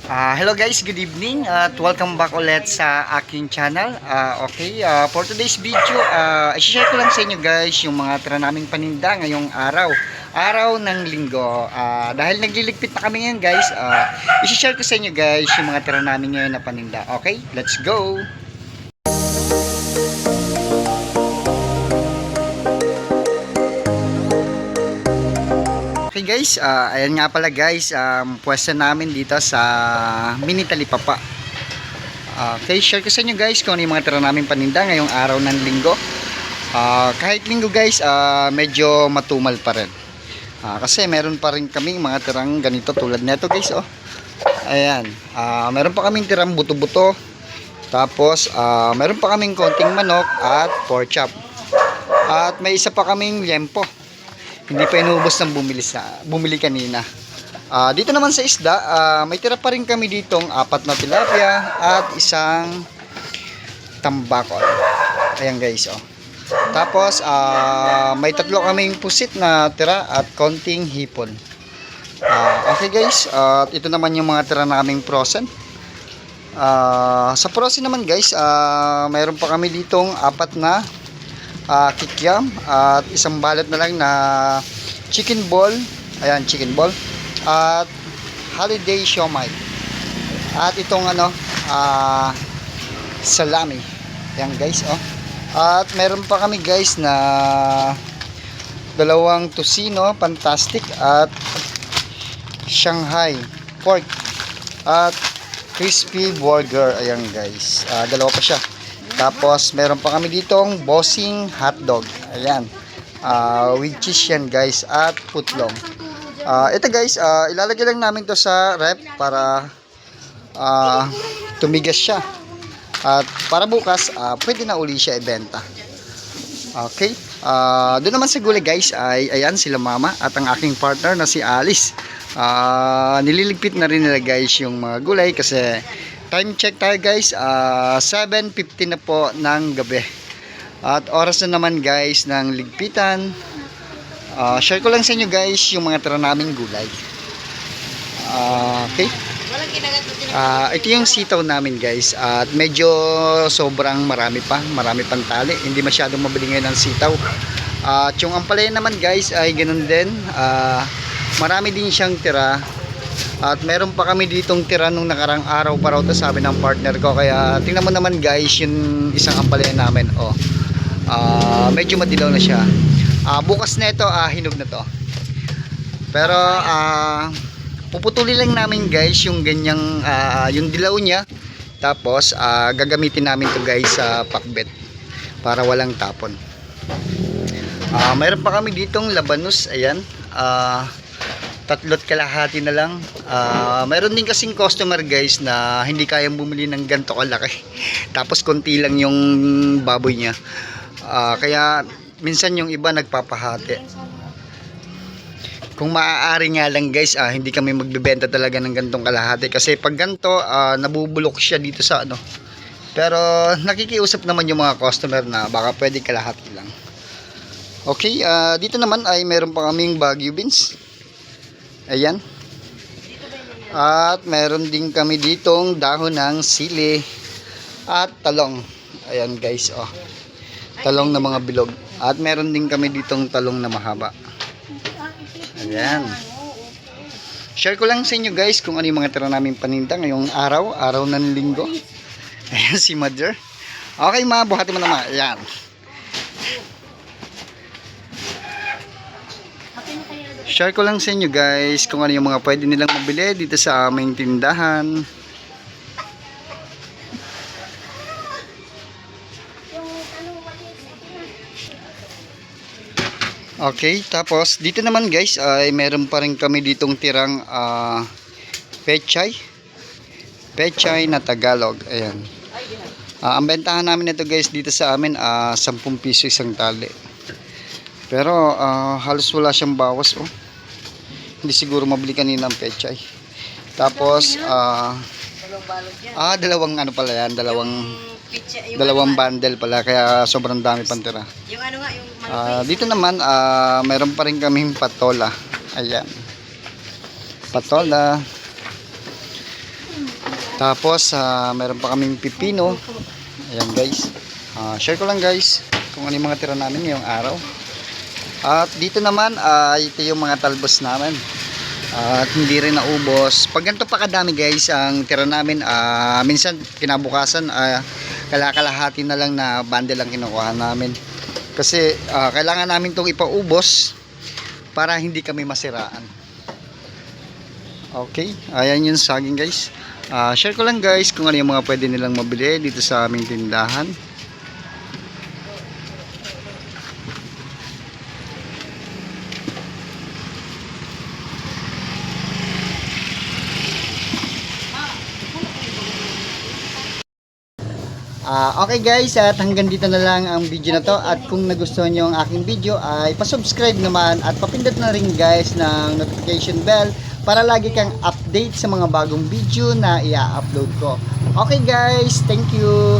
Hello guys, good evening at welcome back ulit sa aking channel. For today's video, i-share ko lang sa inyo guys yung mga tira naming paninda ngayong araw ng linggo. Dahil nagliligpit pa kami ngayon guys, i-share ko sa inyo guys yung mga tira namin ngayon na paninda. Okay, let's go! Okay guys, ayan nga pala guys, pwesto namin dito sa Mini Talipapa. Okay, share ko sa inyo guys kung ano yung mga tira namin paninda ngayong araw ng linggo. Kahit linggo guys, medyo matumal pa rin. Kasi meron pa rin kaming mga tirang ganito tulad nito guys. Ayan, meron pa kaming tirang buto-buto. Tapos, meron pa kaming konting manok at pork chop. At may isa pa kaming liempo. Hindi pa inubos ng bumili kanina. Dito naman sa isda, may tira pa rin kami ditong 4 na tilapia at isang tambakol. Ayan guys, Tapos, may 3 kaming pusit na tira at konting hipon. Okay guys, ito naman yung mga tira naming frozen. Sa frozen naman guys, mayroon pa kami ditong 4 na kikiam at isang balat na lang na chicken ball. Ayan, chicken ball at holiday siomai at itong salami. Ayan guys, at meron pa kami guys na 2 tocino fantastic at Shanghai pork at crispy burger. Ayan guys, 2 pa siya. Tapos meron pa kami ditong bossing hotdog. Ayan, with cheese yan guys at putlong. Ito guys, ilalagay lang namin to sa rep para tumigas siya. At para bukas, pwede na uli siya ibenta. Okay, doon naman sa gulay guys ay ayan sila mama at ang aking partner na si Alice. Nililigpit na rin nila guys yung mga gulay kasi time check tayo guys, 7:50 na po ng gabi. At oras na naman guys ng ligpitan. Share ko lang sa inyo guys yung mga tira naming gulay. Okay. Ito yung sitaw namin guys. At medyo sobrang marami pang tali. Hindi masyadong mabili ngayon ng sitaw. At yung ampalaya naman guys ay ganun din. Marami din siyang tira. At meron pa kami ditong tira nung nakarang araw pa raw to, sabi ng partner ko. Kaya tingnan mo naman guys yung isang ampalaya namin. Medyo madilaw na siya. Bukas na ito, hinog na to. Pero puputulin lang namin guys yung ganyang yung dilaw niya. Tapos gagamitin namin to guys sa pakbet para walang tapon. Meron pa kami ditong labanus. Ayan, 3.5 na lang. Mayroon din kasing customer guys na hindi kayang bumili ng ganito kalaki. Tapos konti lang yung baboy niya. Kaya minsan yung iba nagpapahati. Kung maaari nga lang guys, hindi kami magbebenta talaga ng gantong kalahati. Kasi pag ganito, nabubulok siya dito sa Pero nakikiusap naman yung mga customer na baka pwede kalahati lang. Okay, dito naman ay meron pa kaming Baguio beans. Ayan. At meron din kami ditong dahon ng sili at talong. Ayan guys, talong na mga bilog. At meron din kami ditong talong na mahaba. Ayan. Share ko lang sa inyo guys kung ano yung mga tira namin paninda ngayong araw ng linggo. Ayan si mother. Okay ma, buhati mo naman. Ayan. Share ko lang sa inyo guys kung ano yung mga pwede nilang mabili dito sa aming tindahan. Okay, tapos dito naman guys ay meron pa rin kami ditong tirang pechay na Tagalog. Ayan. Ang bentahan namin ito guys dito sa amin 10 piso isang tali. Pero halos wala siyang bawas. Hindi siguro mabili kanina ng pechay. Tapos dalawang pala yan, dalawang bundle pala, kaya sobrang dami pang tira. Yung Dito naman meron pa rin kaming patola. Ayan, patola. Tapos meron pa kaming pipino. Ayan guys. Share ko lang guys kung ano yung mga tira namin ngayong araw. At dito naman ito yung mga talbos namin. At hindi rin naubos. Pag ganito pa kadami guys ang tira namin, minsan kinabukasan kalakalahati na lang na bundle lang kinukuha namin. Kasi kailangan namin itong ipaubos para hindi kami masiraan. Okay, ayan yung saging guys. Share ko lang guys kung ano yung mga pwede nilang mabili dito sa aming tindahan. Okay guys, at hanggang dito na lang ang video na to. At kung nagustuhan nyo ang aking video ay pasubscribe naman at papindot na rin guys ng notification bell para lagi kang update sa mga bagong video na i-upload ko. Okay guys, thank you.